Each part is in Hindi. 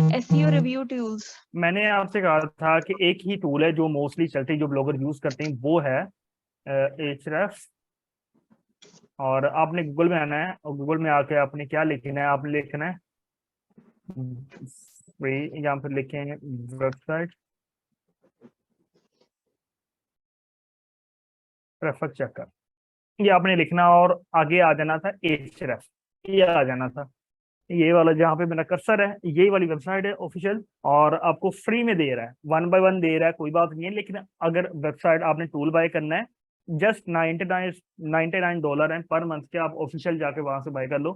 SEO review tools. मैंने आपसे कहा था कि एक ही टूल है जो मोस्टली चलती है, जो ब्लॉगर यूज करते हैं, वो है Ahrefs। और आपने गूगल में आना है और गूगल में आके आपने क्या लिखना है, आपने लिखना है फ्री, यहाँ पर लिखेंगे वेबसाइट ट्रैफिक चेकर, ये आपने लिखना और आगे आ जाना था Ahrefs, ये आ जाना था। ये वाला जहाँ पे मेरा कर्सर है, यही वाली वेबसाइट है ऑफिशियल, और आपको फ्री में दे रहा है, 1 बाय 1 दे रहा है, कोई बात नहीं है। लेकिन अगर वेबसाइट आपने टूल बाय करना है, जस्ट $99 है पर मंथ के, आप ऑफिशियल जाके वहां से बाय कर लो।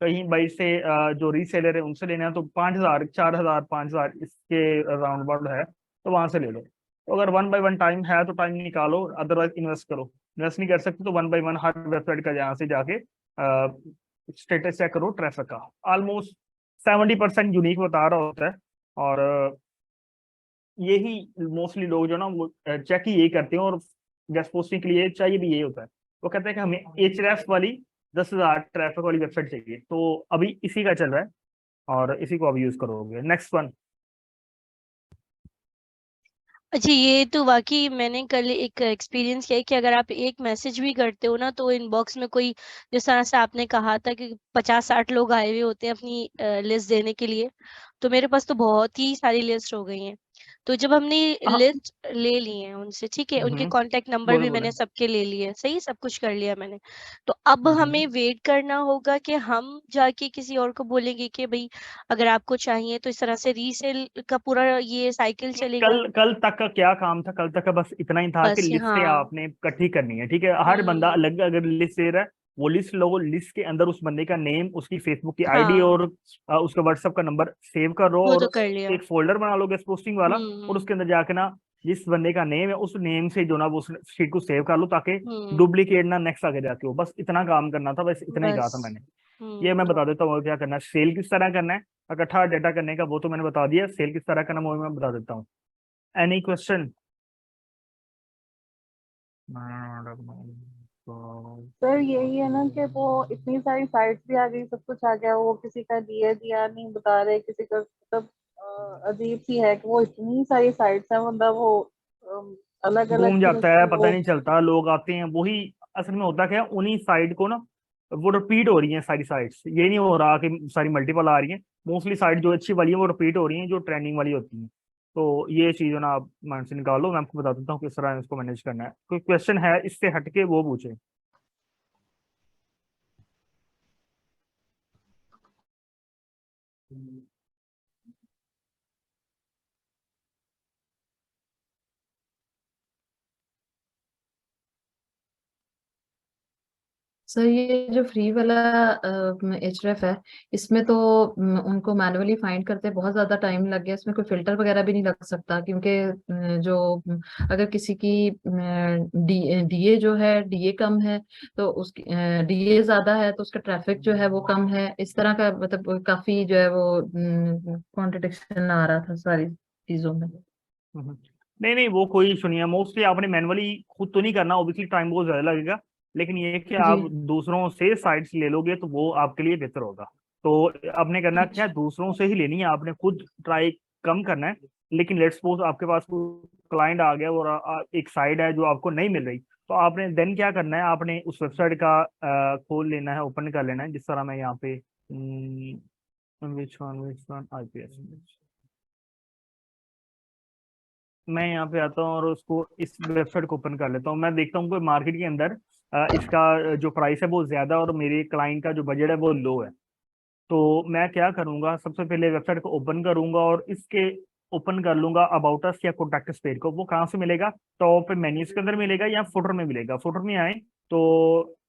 कहीं बाई से जो रीसेलर है उनसे लेना है तो 5,000 4,000 5,000 इसके राउंड अबाउट है, तो वहां से ले लो। तो अगर 1 बाय 1 टाइम है तो टाइम निकालो, अदरवाइज इन्वेस्ट करो। इन्वेस्ट नहीं कर सकते तो 1 बाय 1 हर वेबसाइट का यहाँ से जाके स्टेटस चेक करो ट्रैफिक का। ऑलमोस्ट 70% यूनिक बता रहा होता है, और यही मोस्टली लोग जो ना वो चेक ही यही करते हैं, और गेस्ट पोस्टिंग के लिए चाहिए भी यही होता है। वो कहते हैं कि हमें Ahrefs वाली 10,000 ट्रैफिक वाली वेबसाइट चाहिए, तो अभी इसी का चल रहा है और इसी को अभी यूज करोगे। Next one. अच्छा, ये तो वाकई मैंने कल एक एक्सपीरियंस किया है कि अगर आप एक मैसेज भी करते हो ना, तो इनबॉक्स में कोई, जिस तरह से आपने कहा था कि 50-60 लोग आए हुए होते हैं अपनी लिस्ट देने के लिए, तो मेरे पास तो बहुत ही सारी लिस्ट हो गई हैं। तो जब हमने लिस्ट ले ली है उनसे, ठीक है, उनके कांटेक्ट नंबर बोले भी बोले मैंने सबके ले लिए, सही सब कुछ कर लिया मैंने। तो अब हमें वेट करना होगा कि हम जाके किसी और को बोलेंगे कि भाई अगर आपको चाहिए, तो इस तरह से रीसेल का पूरा ये साइकिल चलेगा। कल तक का क्या काम था? कल तक का बस इतना ही था कि बस लिस्टें हाँ। आपने इकट्ठी करनी है, ठीक है। हर बंदा अलग अगर लिस्ट दे रहा है, वो लिस्ट लोगो, लिस्ट के अंदर उस बंदे का नेम, उसकी फेसबुक की आईडी हाँ, और उसका व्हाट्सएप का नंबर सेव करो, वो तो और कर लिया। एक फोल्डर बना लो गेस्ट पोस्टिंग वाला, और उसके हम्म। अंदर जाके ना जिस बंदे का नेम है उस नेम से जो ना वो शीट को सेव कर लो, ताकि हम्म। डुप्लीकेट ना नेक्स्ट आगे जाके हो। बस इतना काम करना था, बस इतना ही कहा बस। था मैंने। ये मैं बता देता हूँ क्या करना है। सेल किस तरह करना है, इकट्ठा डेटा करने का वो तो मैंने बता दिया, सेल किस तरह करना है वो मैं बता देता हूँ। Any question? सर यही है ना कि वो इतनी सारी साइट्स भी आ गई, सब कुछ आ गया, वो किसी का दिया दिया नहीं बता रहे, किसी का मतलब अजीब सी है कि वो इतनी सारी साइट्स हैं, मतलब वो अलग अलग घूम तरह जाता है, से पता वो। नहीं चलता, लोग आते हैं वही। असल में होता क्या है, उन्हीं साइट को ना वो रिपीट हो रही है सारी साइट्स, ये नहीं हो रहा कि सारी मल्टीपल आ रही है। मोस्टली साइट जो अच्छी वाली है वो रिपीट हो रही है, जो ट्रेंडिंग वाली होती है। तो ये चीज ना आप माइंड से निकालो, मैं आपको बता देता हूँ किस तरह इसको मैनेज करना है। कोई क्वेश्चन है इससे हटके वो पूछे। सर ये जो फ्री वाला Href है, इसमें तो उनको मैनुअली फाइंड करते बहुत ज्यादा टाइम लग गया। इसमें कोई फिल्टर वगैरह भी नहीं लग सकता, क्योंकि जो अगर किसी की डीए जो है, डीए कम है तो उसकी डीए ज्यादा है तो उसका ट्रैफिक जो है वो कम है। इस तरह का मतलब काफी जो है वो कॉन्ट्रडिक्शन आ रहा था सारी चीजों में। नहीं नहीं, वो कोई इशू नहीं है। मोस्टली आपने मैनुअली खुद तो नहीं करना, ऑब्वियसली टाइम बहुत ज्यादा लगेगा, लेकिन ये है कि जी। आप दूसरों से साइट्स ले लोगे तो वो आपके लिए बेहतर होगा। तो आपने करना क्या है, अच्छा। दूसरों से ही लेनी है, आपने खुद ट्राई कम करना है। लेकिन लेट्स सपोज आपके पास क्लाइंट आ गया और एक साइट है जो आपको नहीं मिल रही, तो आपने देन क्या करना है, आपने उस वेबसाइट का खोल लेना है, ओपन कर लेना है। जिस तरह मैं यहाँ पे विच वन आईपीएस, मैं यहाँ पे आता हूँ और उसको इस वेबसाइट को ओपन कर लेता हूँ। मैं देखता हूँ कि मार्केट के अंदर इसका जो प्राइस है वो ज्यादा और मेरे क्लाइंट का जो बजट है वो लो है। तो मैं क्या करूंगा, सबसे पहले वेबसाइट को ओपन करूंगा और इसके ओपन कर लूंगा अबाउट अस या कॉन्टैक्ट अस पेज को। वो कहाँ से मिलेगा? टॉप मेन्यूज के अंदर मिलेगा या फुटर में मिलेगा? फुटर में आए तो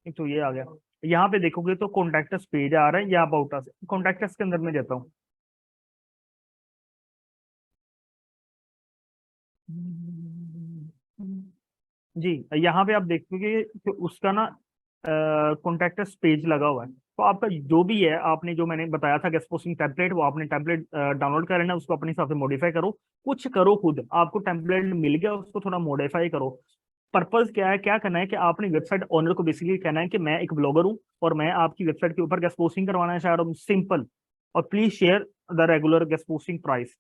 एक तो ये आ गया, यहाँ पे देखोगे तो कॉन्टैक्ट अस पेज आ रहा है या अबाउट अस। कॉन्टैक्ट अस के अंदर में जाता हूँ। जी, यहाँ पे आप देखोगे कि उसका ना कॉन्टैक्टस पेज लगा हुआ है। तो आपका जो भी है, आपने जो मैंने बताया था गेस्ट पोस्टिंग टेम्पलेट, वो आपने टेम्पलेट डाउनलोड कर लेना, उसको अपने हिसाब से मॉडिफाई करो, कुछ करो खुद। आपको टेम्पलेट मिल गया, उसको थोड़ा मॉडिफाई करो। पर्पस क्या है, क्या करना है कि आपने वेबसाइट ओनर को बेसिकली कहना है कि मैं एक ब्लॉगर हूँ और मैं आपकी वेबसाइट के ऊपर गेस्ट पोस्टिंग करवाना चाह रहा हूँ, सिंपल, और please share the regular guest posting price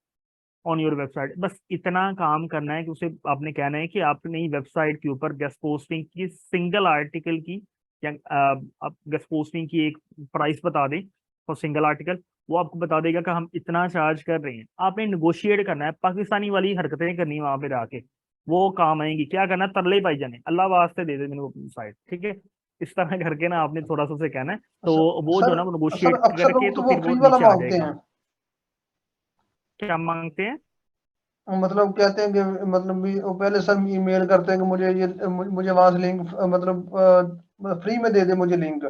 on your website. बस इतना काम करना है कि उसे आपने कहना है कि आपने वेबसाइट के ऊपर गेस्ट पोस्टिंग की सिंगल आर्टिकल की या आप गेस्ट पोस्टिंग की एक प्राइस बता दें और सिंगल आर्टिकल, वो आपको बता देगा कि हम इतना चार्ज कर रहे हैं। आपने निगोशिएट करना है, पाकिस्तानी वाली हरकतें करनी वहां पे जाके, वो काम आएंगी। क्या करना है, तरले पाई जाने, अल्लाह वास्ते दे दे मेरे को साइड, ठीक है, इस तरह करके ना आपने थोड़ा सा उसे कहना है, तो वो जो सर ना वो सर निगोशिएट अक्सर करके लोग तो तो वो फिर वो फ्री वाला नीचे आ मांगते जाएगा। हैं, क्या मांगते हैं? मतलब कहते हैं कि मतलब भी वो पहले सब ईमेल करते हैं कि मुझे ये मुझे वहां से लिंक मतलब फ्री में दे दे मुझे लिंक,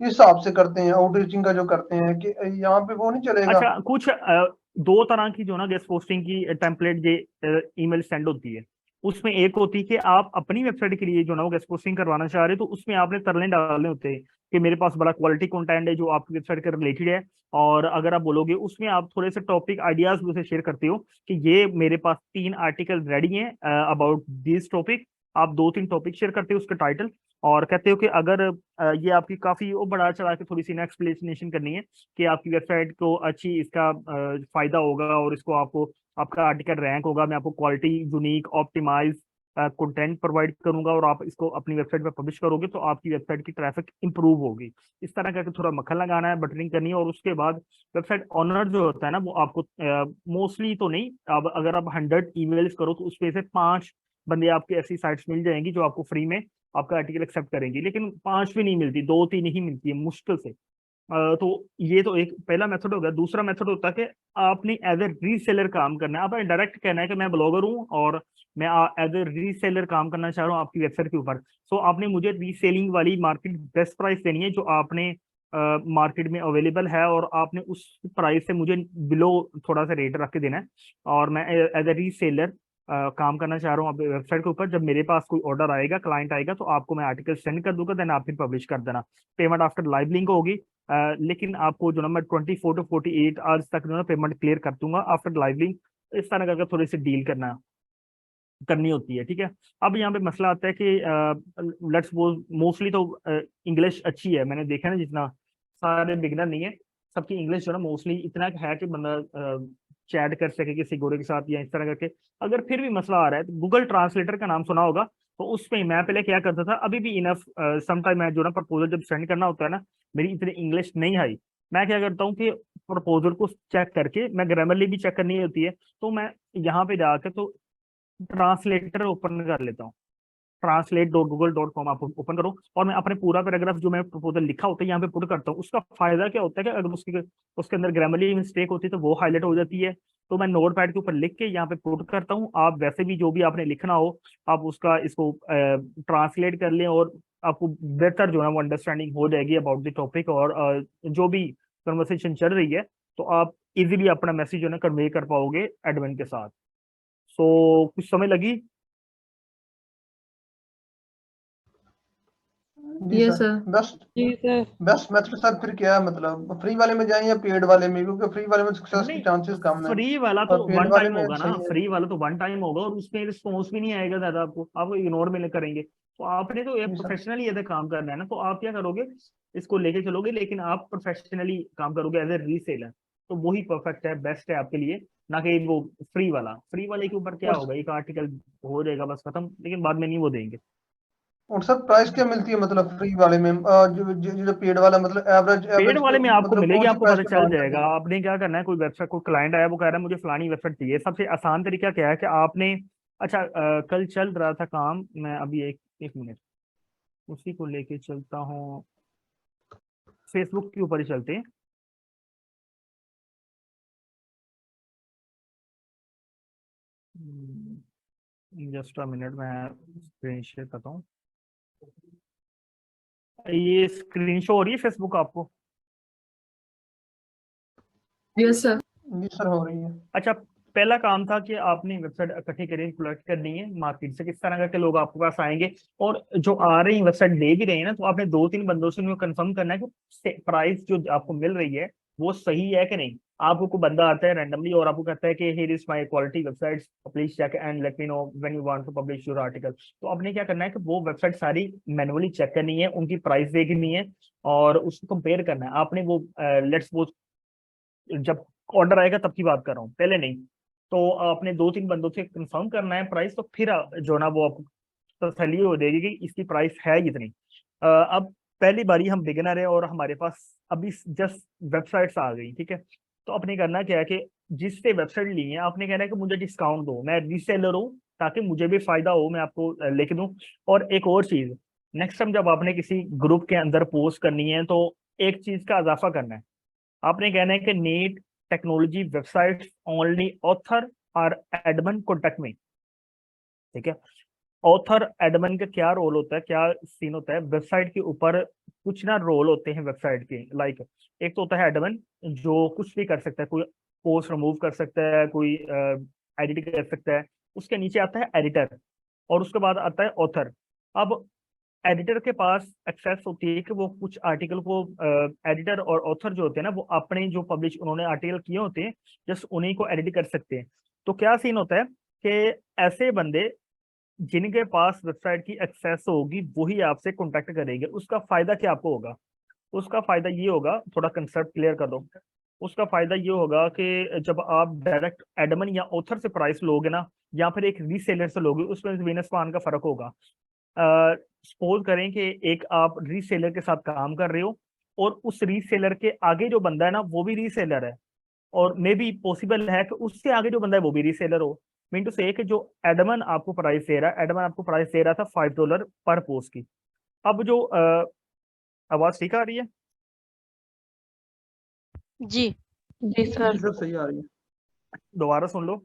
इस हिसाब से करते हैं आउटरीचिंग का जो करते हैं कि यहाँ पे वो नहीं चलेगा। अच्छा, कुछ दो तरह की जो ना गेस्ट पोस्टिंग की टेम्पलेट जे ईमेल सेंड होती है। उसमें एक होती है कि आप अपनी वेबसाइट के लिए जो ना वो गेस्ट पोस्टिंग करवाना चाह रहे हो, तो उसमें आपने तरले डालने होते हैं कि मेरे पास बड़ा क्वालिटी कंटेंट है जो आपकी वेबसाइट के रिलेटेड है, और अगर आप बोलोगे उसमें आप थोड़े से टॉपिक आइडियाज भी उसे शेयर करते हो कि ये मेरे पास 3 आर्टिकल रेडी हैं अबाउट दिस टॉपिक। आप 2-3 टॉपिक शेयर करते हो उसका टाइटल, और कहते हो कि अगर ये आपकी काफी वो बड़ा चढ़ा के थोड़ी सी ना एक्सप्लेनेशन करनी है कि आपकी वेबसाइट को अच्छी इसका फायदा होगा और इसको आपको आपका आर्टिकल रैंक होगा, मैं आपको quality unique optimize content provide करूंगा और आप इसको अपनी वेबसाइट पर पब्लिश करोगे तो आपकी वेबसाइट की ट्रैफिक इंप्रूव होगी। इस तरह करके थोड़ा मक्खन लगाना है, बटरिंग करनी है, और उसके बाद वेबसाइट ऑनर जो होता है ना वो आपको मोस्टली तो नहीं, अब अगर आप 100 ईमेल्स करो तो उसमें से 5 बंदे आपकी ऐसी साइट्स मिल जाएंगी जो आपको फ्री में आपका आर्टिकल एक्सेप्ट करेंगी, लेकिन 5 भी नहीं मिलती, 2-3 ही मिलती है मुश्किल से। तो ये तो एक पहला मेथड हो गया। दूसरा मेथड होता है कि आपने एज ए रीसेलर काम करना है। आपने डायरेक्ट कहना है कि मैं ब्लॉगर हूँ और मैं एज ए रीसेलर काम करना चाह रहा हूँ आपकी वेबसाइट के ऊपर। सो आपने मुझे रीसेलिंग वाली मार्केट बेस्ट प्राइस देनी है जो आपने मार्केट में अवेलेबल है, और आपने उस प्राइस से मुझे बिलो थोड़ा सा रेट रख के देना है, और मैं एज ए रीसेलर काम करना चाह रहा हूँ आपकी वेबसाइट के ऊपर। जब मेरे पास कोई ऑर्डर आएगा, क्लाइंट आएगा, तो आपको मैं आर्टिकल सेंड कर दूंगा, देन आप फिर पब्लिश कर देना। पेमेंट आफ्टर लाइव लिंक होगी, लेकिन आपको जो ना मैं 24 to 48 आवर्स तक जो ना पेमेंट क्लियर कर दूंगा आफ्टर लाइव लिंक। इस तरह करके थोड़ी सी डील करनी होती है, ठीक है। अब यहाँ पे मसला आता है कि लेट्स सपोज मोस्टली तो इंग्लिश अच्छी है, मैंने देखा ना, जितना सारे बिगनर नहीं है, सबकी इंग्लिश जो ना मोस्टली इतना है कि बंदा चैट कर सके किसी गोरे के साथ या इस तरह करके। अगर फिर भी मसला आ रहा है तो गूगल ट्रांसलेटर का नाम सुना होगा, तो उसमें मैं पहले क्या करता था, अभी भी इनफ समटाइम मैं जो ना प्रपोजल जब सेंड करना होता है ना, मेरी इतनी इंग्लिश नहीं आई, मैं क्या करता हूँ कि प्रपोजल को चेक करके, मैं ग्रामरली भी चेक करनी होती है, तो मैं यहाँ पे जाकर तो ट्रांसलेटर ओपन कर लेता हूँ। translate.google.com आप ओपन करो, और मैं अपने पूरा पैराग्राफ जो मैं प्रपोजल लिखा होता है यहाँ पे पुट करता हूँ। उसका फायदा क्या होता है कि अगर उसके अंदर ग्रामरली मिस्टेक होती है तो वो हाईलाइट हो जाती है, तो मैं नोट पैड के ऊपर लिख के यहाँ पे पुट करता हूँ। आप वैसे भी जो भी आपने लिखना हो, आप उसका इसको ट्रांसलेट कर लें, और आपको बेहतर जो है वो अंडरस्टैंडिंग हो जाएगी अबाउट द टॉपिक, और जो भी कन्वर्सेशन चल रही है, तो आप इजीली अपना मैसेज जो है कन्वे कर पाओगे एडमिन के साथ। सो कुछ समय लगी। जी ये सर, सर बेस्ट जी सर। बेस्ट मेथड सर फिर क्या है, मतलब फ्री वाले में जाएं या पेड वाले में, क्योंकि फ्री वाले में सक्सेस की नहीं, चांसेस कम है फ्री वाला तो और पेड वन वाले टाइम में होगा ना, सही है। फ्री वाला तो वन टाइम होगा, और उसमें रिस्पॉन्स भी नहीं आएगा ज्यादा, आपको इग्नोर में करेंगे। तो आपने तो एक जी सर। प्रोफेशनली यदि काम करना है ना, तो आप क्या करोगे, इसको लेके चलोगे, लेकिन आप प्रोफेशनली काम करोगे एज ए रीसेलर, तो वही परफेक्ट है, बेस्ट है आपके लिए, ना कि वो फ्री वाले के ऊपर क्या और होगा, एक आर्टिकल हो जाएगा बस खत्म, लेकिन बाद में नहीं वो देंगे। और सर प्राइस क्या मिलती है मतलब फ्री वाले में, जो पेड वाला मतलब एवरेज पेड एवरेज वाले में आपको मतलब मिलेगी, कौन सी आपको प्राइस पता पे चल लॉन्च करते जाएगा। हैं? आपने क्या करना है, कोई वेबसाइट, कोई क्लाइंट आया, वो कह रहा है मुझे फलानी वेबसाइट चाहिए, सबसे आसान तरीका क्या है कि आपने, अच्छा कल चल रहा था काम, मैं अभी एक मिनट उसी को लेके चलता हूँ, फेसबुक के ऊपर ही चलते हैं। जस्ट अ मिनट, मैं स्क्रीन शेयर करता हूँ। ये स्क्रीन शो हो रही है फेसबुक आपको? Yes sir. जी सर हो रही है। अच्छा, पहला काम था कि आपने वेबसाइट इकट्ठी करनी, कलेक्ट करनी है मार्केट से, किस तरह करके लोग आपके पास आएंगे, और जो आ रही वेबसाइट दे भी रहे हैं ना, तो आपने 2-3 बंदों से कंफर्म करना है कि प्राइस जो आपको मिल रही है वो सही है कि नहीं। आपको कोई बंदा आता है रैंडमली और आपको कहता है कि here is my quality websites, please check and let me know when you want to publish your article. तो आपने क्या करना है कि वो वेबसाइट सारी मैनुअली चेक करनी है, उनकी प्राइस देखनी है और उसको कंपेयर करना है। आपने वो लेट्स वो जब ऑर्डर आएगा तब की बात कर रहा हूँ, पहले नहीं। तो आपने 2-3 बंदों से कंफर्म करना है प्राइस, तो फिर जो ना वो आपको तसल्ली हो जाएगी कि इसकी प्राइस है इतनी। अब पहली बारी हम बिगिनर है और हमारे पास अभी जस्ट वेबसाइट्स आ गई, ठीक है। तो आपने करना क्या है कि जिससे वेबसाइट ली है आपने कहना है कि मुझे डिस्काउंट दो, मैं रीसेलर हूँ ताकि मुझे भी फायदा हो, मैं आपको लिख दूं। और एक और चीज, नेक्स्ट टाइम जब आपने किसी ग्रुप के अंदर पोस्ट करनी है तो एक चीज का इजाफा करना है। आपने कहना है कि need technology website only author और एडमिन कॉन्टेक्ट में, ठीक है। ऑथर एडमिन का क्या रोल होता है, क्या सीन होता है वेबसाइट के ऊपर? कुछ ना रोल होते हैं वेबसाइट के, लाइक एक तो होता है एडमिन जो कुछ भी कर सकता है, कोई पोस्ट रिमूव कर सकता है, कोई एडिट कर सकता है। उसके नीचे आता है एडिटर और उसके बाद आता है ऑथर। अब एडिटर के पास एक्सेस होती है कि वो कुछ आर्टिकल को एडिटर और ऑथर जो होते हैं ना, वो अपने जो पब्लिश उन्होंने आर्टिकल किए होते हैं जस्ट उन्हीं को एडिट कर सकते हैं। तो क्या सीन होता है कि ऐसे बंदे जिनके पास वेबसाइट की एक्सेस होगी वही आपसे कांटेक्ट करेंगे। उसका फायदा क्या आपको होगा? उसका फायदा ये होगा, थोड़ा कंसेप्ट क्लियर कर दो। उसका फायदा ये होगा कि जब आप डायरेक्ट एडमिन या ऑथर से प्राइस लोगे ना, या फिर एक रीसेलर से लोगे, उसमें ज़मीन आसमान का फर्क होगा। सपोज करें कि एक आप रीसेलर के साथ काम कर रहे हो और उस रीसेलर के आगे जो बंदा है ना वो भी रीसेलर है, और मे बी पॉसिबल है कि उससे आगे जो बंदा है वो भी रीसेलर हो। मीन टू से कि जो एडमन आपको प्राइस दे रहा है, एडमन आपको प्राइस दे रहा था $5 पर पोस्ट की। अब जो आवाज ठीक आ रही है? जी जी सर। जी सर सही आ रही है। दोबारा सुन लो।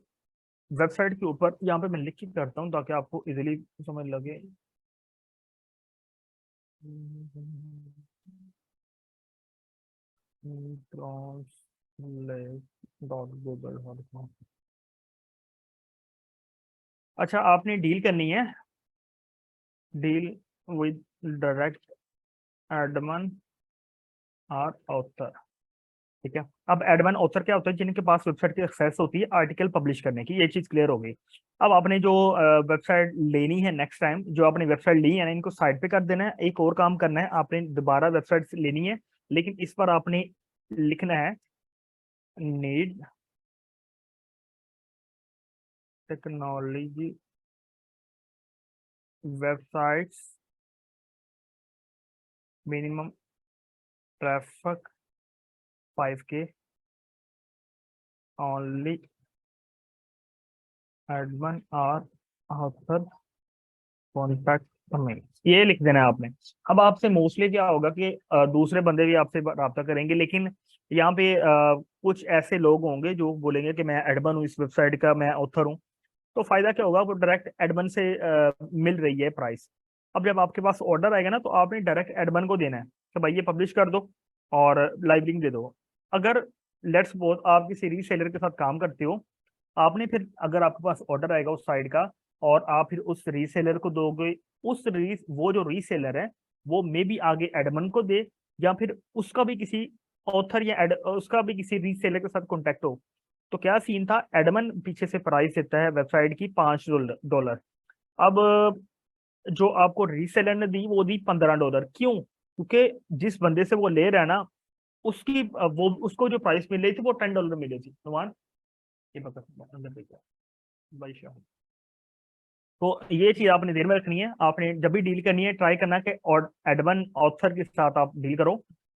वेबसाइट के ऊपर यहाँ पे मैं लिख के करता हूँ ताकि आपको इजीली समझ लगे। translate.google.com। अच्छा, आपने डील करनी है, डील विद डायरेक्ट एडमिन और ऑथर, ठीक है। अब एडमिन ऑथर क्या होता है? जिनके पास वेबसाइट की एक्सेस होती है आर्टिकल पब्लिश करने की, ये चीज क्लियर हो गई। अब आपने जो वेबसाइट लेनी है, नेक्स्ट टाइम जो आपने वेबसाइट ली है ना, इनको साइड पे कर देना है। एक और काम करना है, आपने दोबारा वेबसाइट लेनी है, लेकिन इस पर आपने लिखना है need technology websites minimum traffic 5K only admin और ऑथर कॉन्टैक्ट में, ये लिख देना है आपने। अब आपसे मोस्टली क्या होगा कि दूसरे बंदे भी आपसे रब्ता करेंगे, लेकिन यहाँ पे कुछ ऐसे लोग होंगे जो बोलेंगे कि मैं एडमिन हूँ इस वेबसाइट का, मैं ऑथर हूँ। तो फायदा क्या होगा? वो डायरेक्ट एडमिन से मिल रही है प्राइस। अब जब आपके पास ऑर्डर आएगा ना, तो आपने डायरेक्ट एडमिन को देना है कि भाई ये पब्लिश कर दो और लाइव लिंक दे दो। अगर लेट्स सपोज आप किसी रीसेलर के साथ काम करते हो, आपने फिर अगर आपके पास ऑर्डर आएगा उस साइड का और आप फिर उस रीसेलर को दोगे, वो जो रीसेलर है वो मे बी आगे एडमिन को दे, या फिर उसका भी किसी ऑथर या उसका भी किसी रीसेलर के साथ कॉन्टेक्ट हो। तो क्या सीन था, एडमिन पीछे से प्राइस देता है वेबसाइट की $5। अब जो आपको रीसेलर ने दी वो दी $15। क्यों? क्योंकि जिस बंदे से वो ले रहा है ना, उसकी वो उसको जो प्राइस मिल रही थी वो $10 मिली थी। नुमान ये पता अंदर देखा भाई शाह। तो ये चीज आपने ध्यान में रखनी है। आपने जब भी डील करनी है ट्राई करना कि और एडमिन ऑथर के साथ आप डील करो,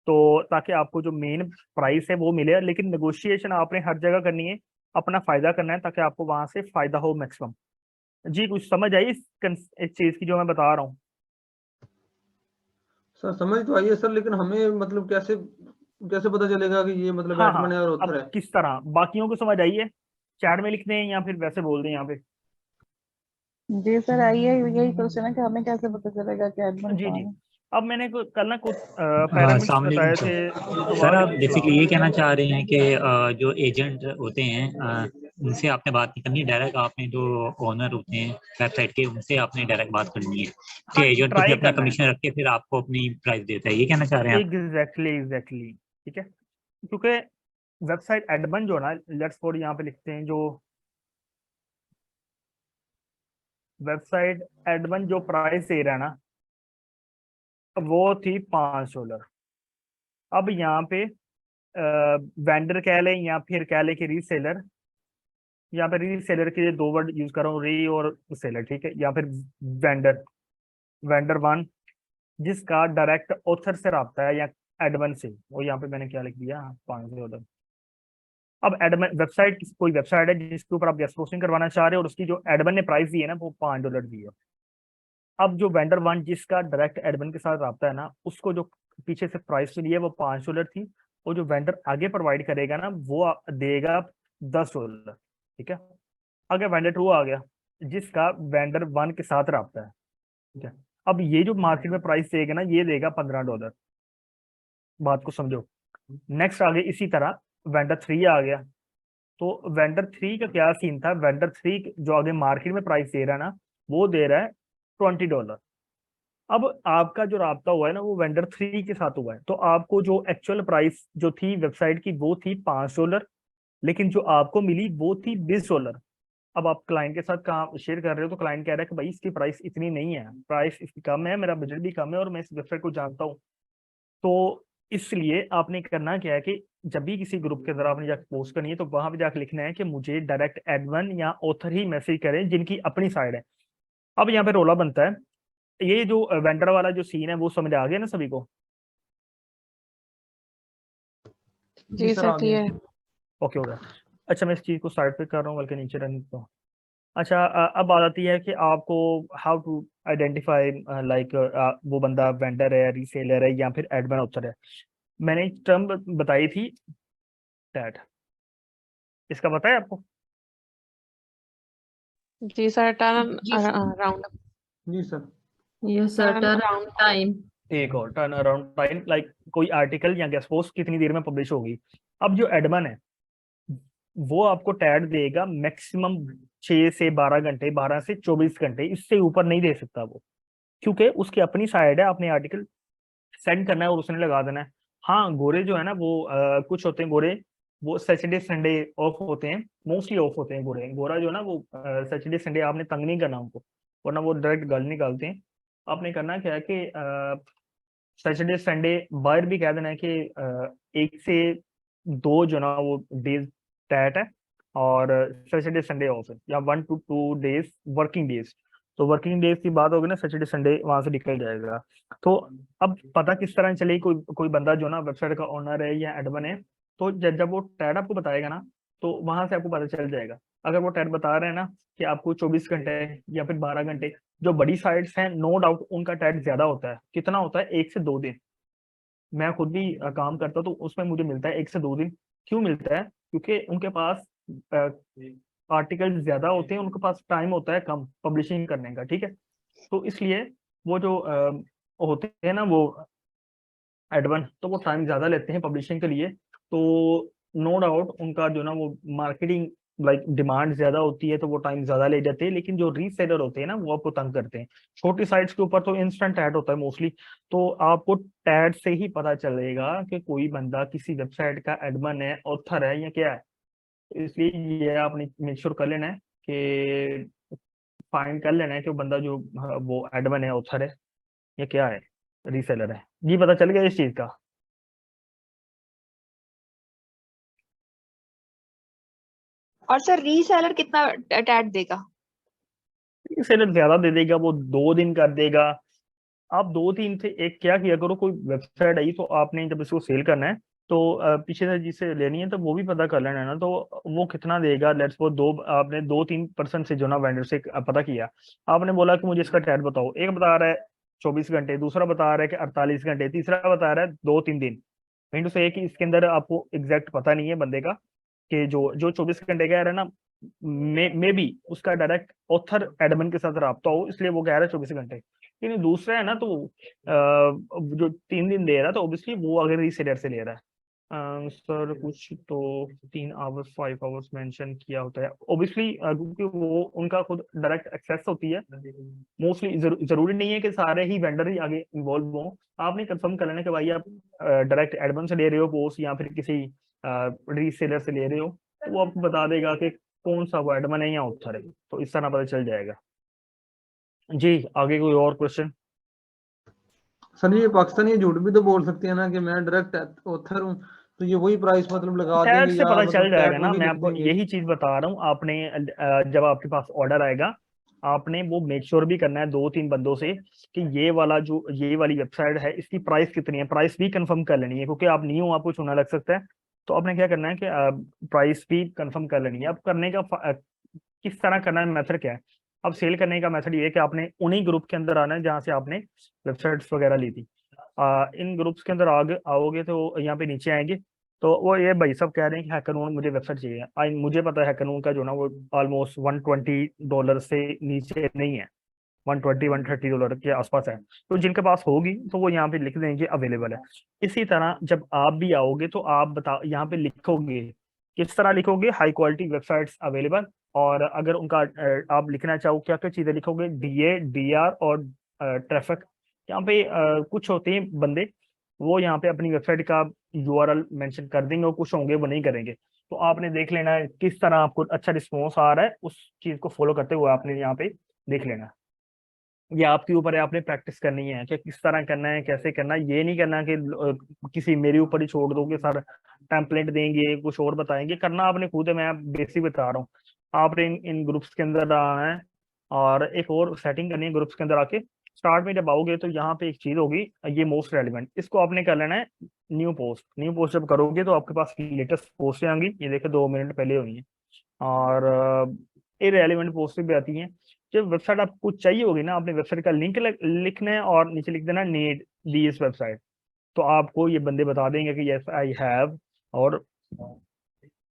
तो ताकि आपको जो मेन प्राइस है वो मिले। लेकिन नेगोशिएशन आपने हर जगह करनी है, अपना फायदा करना है ताकि आपको वहां से फायदा हो मैक्सिमम। जी कुछ समझ आई इस चीज की जो मैं बता रहा हूँ? सर समझ तो आई है सर, लेकिन हमें मतलब कैसे कैसे पता चलेगा कि ये मतलब हाँ एडमिन है और अब ऑथर है? किस तरह बाकियों को समझ आई है? चैट में लिख दें या फिर वैसे बोल दें यहाँ पे? जी सर, आइए यही क्वेश्चन है कि हमें कैसे पता चलेगा कि एडमिन जी जी। कौन है। अब मैंने कल ना कुछ पैरामीटर्स अस्सलाम वालेकुम बताए सर। थे। सर आप वालेकुम बेसिकली सलाम। ये कहना चाह रहे हैं कि जो एजेंट होते हैं उनसे आपने बात नहीं करनी, डायरेक्ट आपने जो ओनर होते हैं वेबसाइट के उनसे आपने डायरेक्ट बात करनी है कि हाँ एजेंट तो ट्राई फिर अपना करना है। कमीशन रख के फिर आपको अपनी प्राइस देता है, ये कहना चाह रहे हैं आप? एग्जैक्टली ठीक है। क्योंकि वेबसाइट एडमिन जो ना, लेट्स सपोज यहाँ पे लिखते हैं जो वेबसाइट एडमिन जो प्राइस दे रहा है ना वो थी $5। अब यहाँ पे वेंडर कह लें या फिर कह लें कि रीसेलर, यहाँ पे रीसेलर के लिए दो वर्ड यूज कर रहा हूँ, री और सेलर, ठीक है, या फिर वेंडर, वेंडर वन जिसका डायरेक्ट ऑथर से रब्ता है या एडमिन से, और यहाँ पे मैंने क्या लिख दिया $5। अब एडमिन वेबसाइट, कोई वेबसाइट है जिसके ऊपर आप गेस्ट पोस्टिंग करवाना चाह रहे हो और उसकी जो एडमिन ने प्राइस दी है ना वो $5 दी है। अब जो वेंडर वन जिसका डायरेक्ट एडमिन के साथ रब्ता है ना, उसको जो पीछे से प्राइस मिली है वो $5 थी, और जो वेंडर आगे प्रोवाइड करेगा ना वो देगा $10, ठीक है। अगर वेंडर टू आ गया जिसका वेंडर वन के साथ रब्ता है, ठीक है, अब ये जो मार्केट में प्राइस देगा ना ये देगा $15। बात को समझो। नेक्स्ट आगे इसी तरह वेंडर थ्री आ गया, तो वेंडर थ्री का क्या सीन था, वेंडर थ्री जो आगे मार्केट में प्राइस दे रहा है ना वो दे रहा है $20। अब आपका जो राब्ता हुआ है ना वो वेंडर थ्री के साथ हुआ है, तो आपको जो एक्चुअल प्राइस जो थी वेबसाइट की वो थी $5, लेकिन जो आपको मिली वो थी $20। अब आप क्लाइंट के साथ काम शेयर कर रहे हो तो क्लाइंट कह रहा है कि भाई इसकी प्राइस इतनी नहीं है, प्राइस इसकी कम है, मेरा बजट भी कम है और मैं इस वेबसाइट को जानता हूँ। तो इसलिए आपने करना क्या है कि जब भी किसी ग्रुप के अंदर आपने जाकर पोस्ट करनी है तो वहां पे जाकर लिखना है कि मुझे डायरेक्ट एडमिन या ऑथर ही मैसेज करें जिनकी अपनी साइड है। अब यहाँ पे रोला बनता है, ये जो वेंडर वाला जो सीन है वो समझ आ गया ना सभी को? जी सर सर आ गया। क्लियर। ओके हो गया। अच्छा मैं इस चीज को साइड पे कर रहा हूँ बल्कि नीचे रहने तो। अच्छा अब बात आती है कि आपको हाउ टू आइडेंटिफाई लाइक वो बंदा वेंडर है, रीसेलर है या फिर एडमिन ऑथर है। मैंने एक टर्म बताई थी टैट, इसका पता है आपको? जी सर टर्न अराउंड, जी sir. Yes sir, turn turn around time. एक और टर्न अराउंड टाइम, लाइक कोई आर्टिकल या गेस्ट पोस्ट कितनी देर में पब्लिश होगी। अब जो एडमिन है वो आपको टैग देगा मैक्सिमम 6 से 12 घंटे, 12 से 24 घंटे, इससे ऊपर नहीं दे सकता वो, क्योंकि उसकी अपनी साइड है, अपने आर्टिकल सेंड करना है और उसने लगा देना है। हाँ गोरे जो है ना वो कुछ होते हैं गोरे, वो सैटरडे संडे ऑफ होते हैं, मोस्टली ऑफ होते हैं गोरे। गोरा जो है ना वो सैटरडे संडे आपने तंग नहीं करना उनको, वरना वो डायरेक्ट गल निकालते हैं। आपने करना क्या है कि सैटरडे संडे बाहर भी कह देना है कि 1 से 2 जो ना वो डेज टैट है और सैटरडे संडे ऑफ है, या 1 to 2 डेज वर्किंग डेज। तो वर्किंग डेज की बात होगी ना, सैटरडे संडे वहां से निकल जाएगा। तो अब पता किस तरह चले, कोई बंदा जो ना वेबसाइट का ओनर है या एडमिन है, तो जब वो टैग आपको बताएगा ना तो वहां से आपको पता चल जाएगा। अगर वो टैग बता रहे हैं ना कि आपको 24 घंटे या फिर 12 घंटे, जो बड़ी साइट्स हैं नो डाउट उनका टैग ज्यादा होता है। कितना होता है? 1 से 2 दिन। मैं खुद भी काम करता हूँ तो उसमें मुझे मिलता है 1 से 2 दिन। क्यों मिलता है? क्योंकि उनके पास आर्टिकल ज्यादा होते हैं, उनके पास टाइम होता है कम पब्लिशिंग करने का, ठीक है। तो इसलिए वो जो होते हैं ना वो एडवन, तो वो टाइम ज्यादा लेते हैं पब्लिशिंग के लिए। तो नो डाउट उनका जो ना वो मार्केटिंग लाइक डिमांड ज्यादा होती है तो वो टाइम ज्यादा ले जाते हैं, लेकिन जो रीसेलर होते हैं ना वो आपको तंग करते हैं। छोटी साइट्स के ऊपर तो इंस्टेंट ऐड होता है मोस्टली, तो आपको टैग से ही पता चलेगा कि कोई बंदा किसी वेबसाइट का एडमिन है, ऑथर है या क्या है। इसलिए ये आपने मेक श्योर कर लेना है कि फाइंड कर लेना है कि वो बंदा जो वो एडमिन है, ऑथर है या क्या है, रीसेलर है। ये पता चल गया इस चीज का? और सर रीसेलर कितना टैग देगा? रीसेलर ज्यादा दे देगा, वो 2 दिन कर देगा। आप 2-3 से एक क्या किया करो, कोई वेबसाइट आई तो आपने जब इसको सेल करना है तो पीछे से जिसे लेनी है तो वो भी पता कर लेना है ना, तो वो कितना देगा। लेट्स वो आपने 2-3% से जो ना वेंडर से पता किया, आपने बोला कि मुझे इसका टैग बताओ, एक बता रहा है 24 घंटे, दूसरा बता रहा है कि 48 घंटे, तीसरा बता रहा है 2-3 दिन। मीन से कि इसके अंदर आपको एग्जैक्ट पता नहीं है बंदे का कि जो जो 24 घंटे कह रहा है ना, मे बी उसका डायरेक्ट ऑथर एडमिन के साथ रब्ता हो, इसलिए वो कह रहा है 24 घंटे। लेकिन दूसरा है ना तो जो 3 दिन दे रहा है तो ऑब्वियसली वो अगर रीसेलर से ले रहा है सर कुछ तो 3 आवर्स 5 आवर्स मेंशन किया होता है ऑब्वियसली, क्योंकि वो उनका खुद डायरेक्ट एक्सेस होती है मोस्टली। जरूरी नहीं है कि सारे ही वेंडर ही आगे इन्वॉल्व हों। आपने कंफर्म कर लेना कि भाई आप डायरेक्ट एडमिन से ले रहे हो पोस्ट या फिर किसी रीसेलर से ले रहे हो, तो वो आपको बता देगा कि कौन सा वो एडमन है या ऑथर है, तो इस तरह पता चल जाएगा। जी आगे कोई और क्वेश्चन? सर ये पाकिस्तानी ये झूठ भी तो बोल सकते हैं ना कि मैं डायरेक्ट ऑथर हूँ, तो ये वही प्राइस मतलब लगा टैग देंगे से या पता चल मतलब जाएगा टैग ना, वही मैं लिख आपको देंगे। यही चीज बता रहा हूँ। आपने जब आपके पास ऑर्डर आएगा, आपने वो मेक श्योर भी करना है 2-3 बंदों से कि ये वाली वेबसाइट है, इसकी प्राइस कितनी है, प्राइस भी कंफर्म कर लेनी है, क्योंकि आप न्यू आपको चुना लग सकता है। तो आपने क्या करना है कि प्राइस भी कंफर्म कर लेनी है। अब करने का किस तरह करना है, मेथड क्या है? अब सेल करने का मेथड ये है कि आपने उन्हीं ग्रुप के अंदर आना है जहाँ से आपने वेबसाइट्स वगैरह ली थी। इन ग्रुप्स के अंदर आगे आओगे तो यहाँ पे नीचे आएंगे, तो वो ये भाई सब कह रहे हैं कि हैकरनून मुझे वेबसाइट चाहिए। मुझे पता है हैकरनून का जो ना वो ऑलमोस्ट $120 से नीचे नहीं है, $120-130 के आसपास है। तो जिनके पास होगी तो वो यहाँ पे लिख देंगे अवेलेबल है। इसी तरह जब आप भी आओगे तो आप बता यहाँ पे लिखोगे, किस तरह लिखोगे, हाई क्वालिटी वेबसाइट्स अवेलेबल। और अगर उनका आप लिखना चाहो क्या क्या चीजें लिखोगे, DA DR और ट्रैफिक। यहाँ पे कुछ होते हैं बंदे, वो यहाँ पे अपनी वेबसाइट का URL मेंशन कर देंगे और कुछ होंगे वो नहीं करेंगे। तो आपने देख लेना है किस तरह आपको अच्छा रिस्पॉन्स आ रहा है, उस चीज को फॉलो करते हुए आपने यहाँ पे देख लेना। ये आपके ऊपर है, आपने प्रैक्टिस करनी है कि किस तरह करना है, कैसे करना है। ये नहीं करना कि किसी मेरे ऊपर ही छोड़ दोगे, सर टेम्पलेट देंगे कुछ और बताएंगे, करना आपने खुद है। मैं बेसिक बता रहा हूँ। आपने इन ग्रुप्स के अंदर आना है और एक और सेटिंग करनी है। ग्रुप्स के अंदर आके स्टार्ट में जब आओगे तो यहाँ पे एक चीज होगी, ये मोस्ट रेलिवेंट, इसको आपने कर लेना है न्यू पोस्ट। न्यू पोस्ट जब करोगे तो आपके पास लेटेस्ट पोस्ट आएंगी, ये देखो 2 मिनट पहले हुई है। और इरेलीवेंट पोस्ट भी आती हैं। जब वेबसाइट आपको चाहिए होगी ना, आपने वेबसाइट का लिंक लिखना है और नीचे लिख देना नीड दिस वेबसाइट, तो आपको ये बंदे बता देंगे कि यस आई हैव। और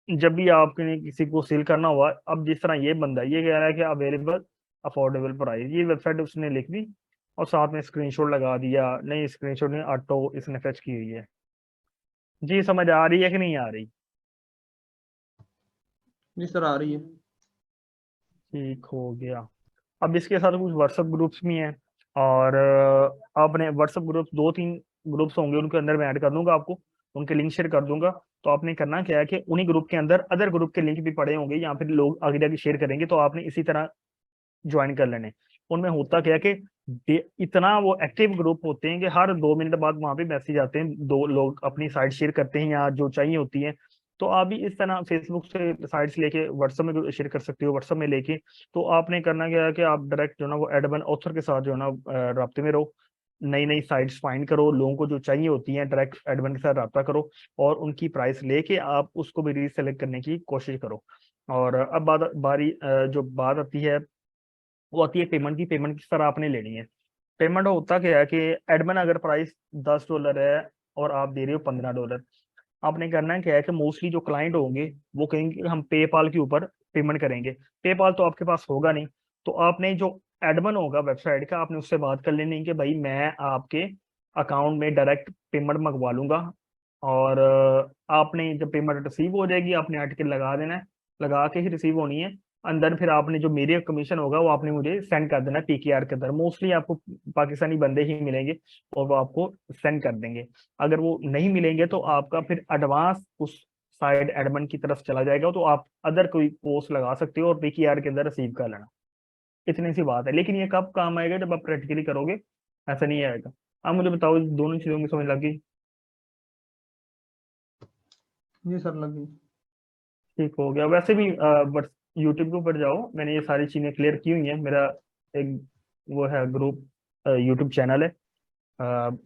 जब भी आपने किसी को सेल करना हुआ, अब जिस तरह ये बंदा ये कह रहा है कि अवेलेबल अफोर्डेबल प्राइस, ये वेबसाइट उसने लिख दी और साथ में स्क्रीनशॉट लगा दिया। नहीं स्क्रीनशॉट नहीं, ऑटो इसने फेच की हुई है। जी समझ आ रही है कि नहीं आ रही? जी सर आ रही है। ठीक हो गया। अब इसके साथ कुछ व्हाट्सएप ग्रुप्स भी हैं, और आपने व्हाट्सएप ग्रुप्स 2-3 ग्रुप्स होंगे, उनके अंदर मैं ऐड कर दूंगा आपको, उनके लिंक शेयर कर दूंगा। तो आपने करना क्या है कि उन्हीं ग्रुप के अंदर अदर ग्रुप के लिंक भी पड़े होंगे, यहाँ पे लोग आगे आगे शेयर करेंगे, तो आपने इसी तरह ज्वाइन कर लेने। उनमें होता क्या है कि इतना वो एक्टिव ग्रुप होते हैं कि हर 2 मिनट बाद वहां पे मैसेज आते हैं, 2 लोग अपनी साइट शेयर करते हैं या जो चाहिए होती है। तो आप भी इस तरह फेसबुक से साइट्स लेके व्हाट्सएप में शेयर कर सकते हो, व्हाट्सएप में लेके। तो आपने करना क्या है कि आप डायरेक्ट जो ना वो एडमिन ऑथर के साथ जो ना राब्ते में रहो, नई नई साइट्स फाइंड करो, लोगों को जो चाहिए होती हैं डायरेक्ट एडमिन के साथ रब्ता करो, और उनकी प्राइस लेके आप उसको भी रीसेलेक्ट करने की कोशिश करो। और अब जो बात आती है वो आती है पेमेंट की। पेमेंट किस तरह आपने लेनी है? पेमेंट होता क्या है कि एडमिन अगर प्राइस $10 है और आप दे रहे हो $15, आपने करना है क्या है कि मोस्टली जो क्लाइंट होंगे वो कहेंगे कि हम पेपाल के ऊपर पेमेंट करेंगे। पेपाल तो आपके पास होगा नहीं, तो आपने जो एडमिन होगा वेबसाइट का, आपने उससे बात कर लेनी कि भाई मैं आपके अकाउंट में डायरेक्ट पेमेंट मंगवा लूंगा। और आपने जब पेमेंट रिसीव हो जाएगी, आपने आर्टिकल लगा देना है, लगा के ही रिसीव होनी है। अंदर फिर आपने जो मेरे कमीशन होगा वो आपने मुझे सेंड कर देना PKR के अंदर। मोस्टली आपको पाकिस्तानी बंदे ही मिलेंगे और वो आपको सेंड कर देंगे। अगर वो नहीं मिलेंगे तो आपका फिर एडवांस उस साइड एडमिन की तरफ चला जाएगा, तो आप अदर कोई पोस्ट लगा सकते हो और PKR के अंदर रिसीव कर लेना। इतनी सी बात है। लेकिन ये कब काम आएगा? जब आप प्रैक्टिकली करोगे, ऐसा नहीं आएगा। आप मुझे बताओ, दोनों चीजों की समझ लगी? जी सर लगी। ठीक हो गया। वैसे भी बट यूट्यूब के ऊपर जाओ, मैंने ये सारी चीजें क्लियर की हुई हैं। मेरा एक वो है ग्रुप, यूट्यूब चैनल है।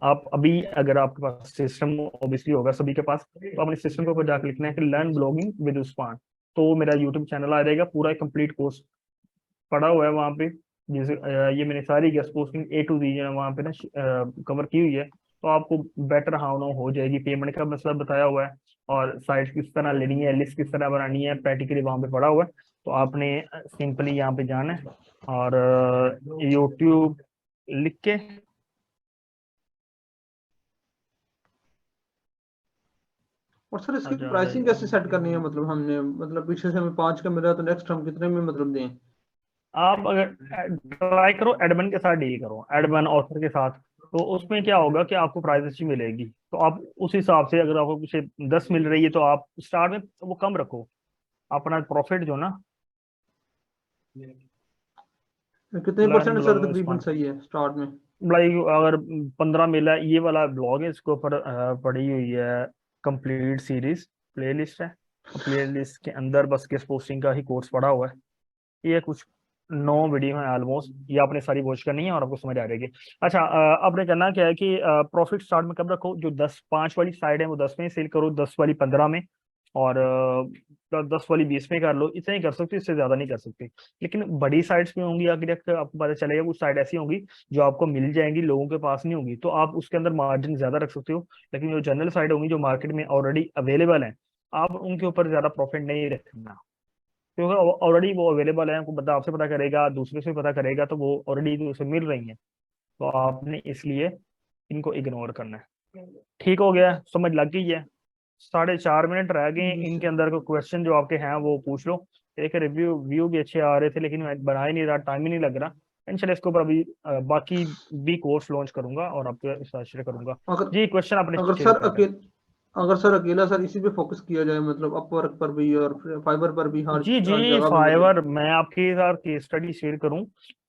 आप अभी अगर आपके पास सिस्टम ऑब्वियसली होगा सभी के पास, तो अपने सिस्टम के ऊपर जाकर लिखना है कि लर्न ब्लॉगिंग विद उस्मान, तो मेरा यूट्यूब चैनल आ जाएगा। पूरा कंप्लीट कोर्स पड़ा हुआ है वहाँ पे, जैसे ये मैंने सारी guest posting A to Z वहाँ पे ना कवर की हुई है। तो आपको बेटर हाउ नो हो जाएगी। पेमेंट का मसला बताया हुआ है, और साइट किस तरह लेनी है, लिस्ट किस तरह बनानी है, प्रैक्टिकली वहाँ पे पड़ा हुआ है। तो आपने सिंपली यहाँ पे जाना है और यूट्यूब लिख के और सर इसकी प्राइसिंग कैसे सेट करनी है? मतलब हमने मतलब पीछे से हमें 5 का मिला तो नेक्स्ट हम कितने में मतलब दें? आप अगर ट्राई करो एडमिन के साथ डील करो, एडमिन ऑथर के साथ तो उसमें क्या होगा कि आपको प्राइस अच्छी मिलेगी, तो आप उस हिसाब से अगर आपको कुछ 10 मिल रही है तो आप स्टार्ट में वो कम रखो अपना प्रॉफिट जो ना। कितने परसेंट सर तकरीबन सही है स्टार्ट में? लाइक अगर 15 मिला, ये वाला ब्लॉग है, इसके ऊपर पड़ी हुई है कंप्लीट सीरीज, प्लेलिस्ट है, प्लेलिस्ट के अंदर बस गेस्ट पोस्टिंग का ही कोर्स पड़ा हुआ है। ये कुछ 9 वीडियो है ऑलमोस्ट, ये आपने सारी वॉच करनी है और आपको समझ आ जाएगी। अच्छा, आपने करना क्या है कि प्रॉफिट स्टार्ट में कब रखो, जो 5 वाली साइड है वो 10 में सेल करो, 10 वाली 15 में, और 10 वाली 20 में कर लो। इतना ही कर सकते, इससे ज्यादा नहीं कर सकते। लेकिन बड़ी साइड्स में होंगी, आगे आपको पता चलेगा कुछ साइड ऐसी होंगी जो आपको मिल जाएंगी, लोगों के पास नहीं होंगी, तो आप उसके अंदर मार्जिन ज्यादा रख सकते हो। लेकिन जो जनरल साइड होंगी जो मार्केट में ऑलरेडी अवेलेबल है, आप उनके ऊपर ज्यादा प्रॉफिट नहीं रखना, क्योंकि ऑलरेडी वो अवेलेबल है, बंदा आपसे पता करेगा, दूसरे से पता करेगा, तो वो ऑलरेडी उसे मिल रही है, तो आपने इसलिए इनको इग्नोर करना है। ठीक हो गया, समझ लग गई है? 4.5 मिनट रह गए हैं, इनके अंदर को क्वेश्चन जो आपके हैं वो पूछ लो। एक रिव्यू व्यू भी अच्छे आ रहे थे, लेकिन मैं बना ही नहीं रहा, टाइम ही नहीं लग रहा। इंशाल्लाह इसके ऊपर अभी बाकी भी कोर्स लॉन्च करूंगा और आपके साथ शेयर करूंगा। जी, क्वेश्चन आपने अगर सर अकेला सर इसी पे फोकस किया जाए, मतलब अपवर्क पर भी और फाइबर पर भी, हर जी जगह पे, फाइवर मैं आपके साथ केस स्टडी शेयर करूं,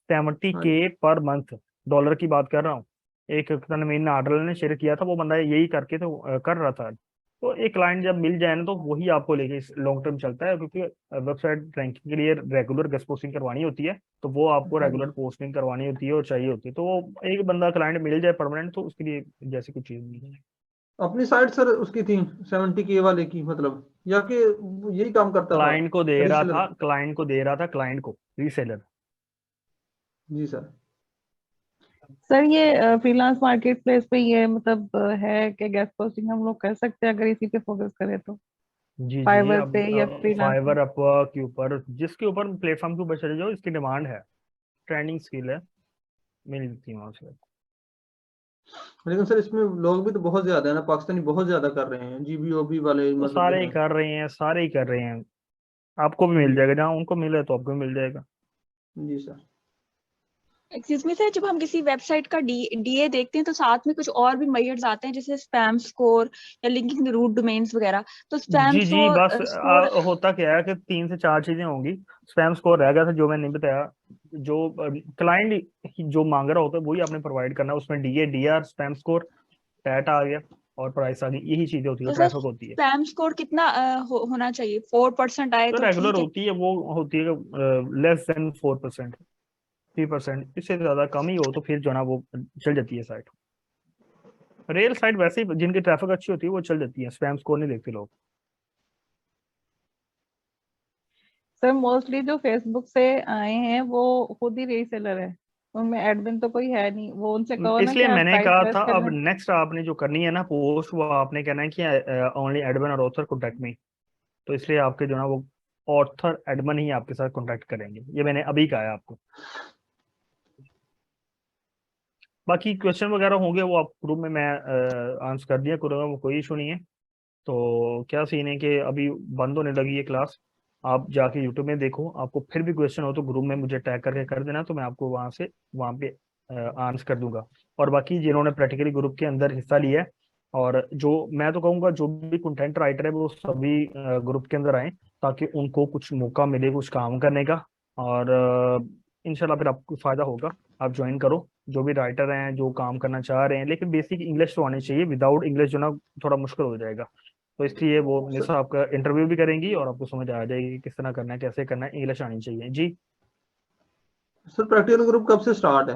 70K पर मंथ, डॉलर की बात कर रहा हूँ। एक तनवीन आडल ने शेयर किया था, वो बंदा यही करके तो कर रहा था। तो एक क्लाइंट जब मिल जाए ना, तो वही आपको लेके लॉन्ग टर्म चलता है, क्योंकि वेबसाइट रैंकिंग के लिए रेगुलर गेस्ट पोस्टिंग करवानी होती है, तो वो आपको रेगुलर पोस्टिंग करवानी होती है और चाहिए होती है। तो वो एक बंदा क्लाइंट मिल जाए परमानेंट, तो उसके लिए जैसी कुछ चीज नहीं है। अपनी साइड सर उसकी थी 70K वाले की, मतलब या कि यही काम करता था क्लाइंट को दे रहा रीसेलर? था, क्लाइंट को रीसेलर। जी सर। सर ये फ्रीलांस मार्केट प्लेस पे ये मतलब है कि गेस्ट पोस्टिंग हम लोग कर सकते हैं अगर इसी पे फोकस करें तो, जी फाइवर अब पे या फ्रीलांस फाइवर अपवर्क के ऊपर, जिसके ऊपर प्लेटफॉर्म के ऊपर चले जाओ, इसकी डिमांड है, ट्रेंडिंग स्किल है, मिल जाती है वहां से। लेकिन सर इसमें लोग भी तो बहुत ज्यादा है ना, पाकिस्तानी बहुत ज्यादा कर रहे हैं, जीबीओबी वाले तो मतलब जो सारे ही है। कर रहे हैं, सारे ही कर रहे हैं, आपको भी मिल जाएगा, जहाँ उनको मिले तो आपको भी मिल जाएगा। जी सर। एक्सक्यूज मी सर, जब हम किसी वेबसाइट का डीए देखते हैं तो साथ में कुछ और भी मेजर्स आते हैं, जैसे स्पैम स्कोर या लिंकिंग रूट डोमेन्स वगैरह। तो स्पैम जी बस स्कोर होता क्या है कि 3 से 4 चीजें होंगी। स्पैम स्कोर रह गया था जो मैंने नहीं बताया, जो क्लाइंट जो मांग रहा होता है वही आपने प्रोवाइड करना है। उसमें DA, DR, spam score, TAT आ गया और प्राइस आ गई, यही चीजें होती है, तो सर ट्रैफिक होती है। स्पैम स्कोर कितना होना चाहिए? 4% आए तो तो रेगुलर ठीक है? होती है, वो होती है लेस देन 4%, 3%, इससे ज्यादा कम ही हो तो फिर जो ना वो चल जाती है साइट। रेल साइट वैसे ही जिनकी ट्रैफिक अच्छी होती है वो चल जाती है, स्पैम स्कोर नहीं देखते लोग। सर मोस्टली जो फेसबुक से आए हैं वो खुद ही रीसेलर है, उनमें एडमिन तो कोई है नहीं, वो उनसे कहो ना कि इसलिए आप मैंने प्राइस कहा लेस था, कर अब लें। नेक्स्ट आपने जो करनी है ना पोस्ट, वो आपने कहना है कि ओनली एडमिन और ऑथर कॉन्टेक्ट मी। तो इसलिए आपके जो ना वो ऑथर एडमिन ही आपके साथ कॉन्टेक्ट करेंगे, ये मैंने अभी कहा है आपको। बाकी क्वेश्चन वगैरह होंगे वो आप ग्रुप में मैं आंसर कर दिया करूँगा, वो कोई इशू नहीं है। तो क्या सीन है कि अभी बंद होने लगी है क्लास, आप जाके यूट्यूब में देखो, आपको फिर भी क्वेश्चन हो तो ग्रुप में मुझे टैग करके कर देना, तो मैं आपको वहाँ पे आंसर कर दूंगा। और बाकी जिन्होंने प्रैक्टिकली ग्रुप के अंदर हिस्सा लिया है, और जो मैं तो कहूँगा जो भी कंटेंट राइटर है वो सभी ग्रुप के अंदर आए, ताकि उनको कुछ मौका मिले कुछ काम करने का, और इंशाल्लाह फिर आपको फायदा होगा। आप ज्वाइन करो, जो भी राइटर हैं जो काम करना चाह रहे हैं, लेकिन बेसिक इंग्लिश तो आनी चाहिए, विदाउट इंग्लिश जो ना थोड़ा मुश्किल हो जाएगा। तो इसलिए वो निशा आपका इंटरव्यू भी करेंगी और आपको समझ आ जाएगी कि किस तरह करना है, कैसे करना है, इंग्लिश आनी चाहिए। जी, सर प्रैक्टिकल ग्रुप कब से स्टार्ट है?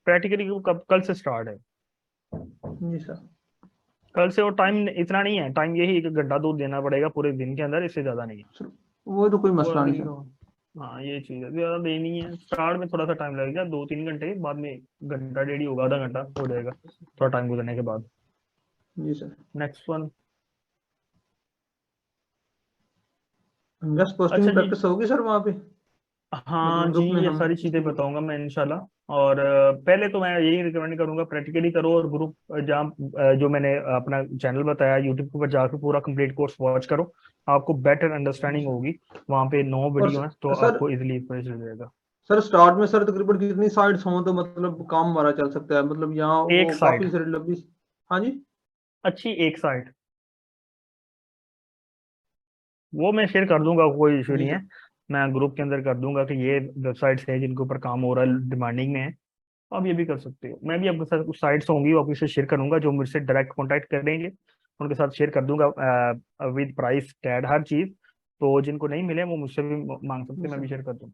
प्रैक्टिकली कब, कल से स्टार्ट है। जी सर। कल से, और टाइम इतना नहीं है, टाइम यही 1 घंटा 2 देना पड़ेगा पूरे दिन के अंदर, इससे ज्यादा नहीं है। सर वो तो कोई पूरा मसला नहीं दिन सर। का, हाँ ये चीज है, ज्यादा देनी है। स्टार्ट में थोड़ा सा टाइम लगेगा, 2-3 घंटे, बाद में 1 घंटा 1.5 ही होगा, आधा घंटा हो जाएगा थोड़ा टाइम गुजरने के बाद। जी sir. Next one. Guest posting अच्छा की जी, प्रैक्टिस होगी सर वहाँ पे, हाँ मतलब जी, ग्रुप में ये हम? सारी चीजें बताऊंगा मैं इंशाल्लाह। और पहले तो मैं यही रिकमेंड करूंगा प्रैक्टिकली करो, और ग्रुप जहाँ जो मैंने अपना चैनल बताया यूट्यूब के ऊपर जाकर पूरा कंप्लीट कोर्स वॉच करो, आपको बेटर जी अंडरस्टैंडिंग सर। होगी। वहाँ पे 9 और वीडियो है, तो सर आपको इजीली पता चल जाएगा। सर स्टार्ट में सर तकरीबन कितनी साइट्स हों तो मतलब काम हमारा चल सकता है, मतलब यहाँ एक वो साइट। काफी सारी लंबी। हाँ जी, अच्छी एक साइट, वो मैं शेयर कर दूंगा, कोई इशू जी नहीं है। सर। मैं ग्रुप के अंदर कर दूंगा कि ये वेबसाइट्स हैं जिनके ऊपर काम हो रहा है, डिमांडिंग में है, तो आप ये भी कर सकते हो। मैं भी आपके साथ कुछ साइट्स होंगी वो आपके साथ शेयर करूंगा, जो मुझसे डायरेक्ट कांटेक्ट करेंगे उनके साथ शेयर कर दूंगा विद प्राइस टैग हर चीज। तो जिनको नहीं मिले वो मुझसे भी मांग सकते हैं, जी मैं भी सर। शेयर कर दूंगा।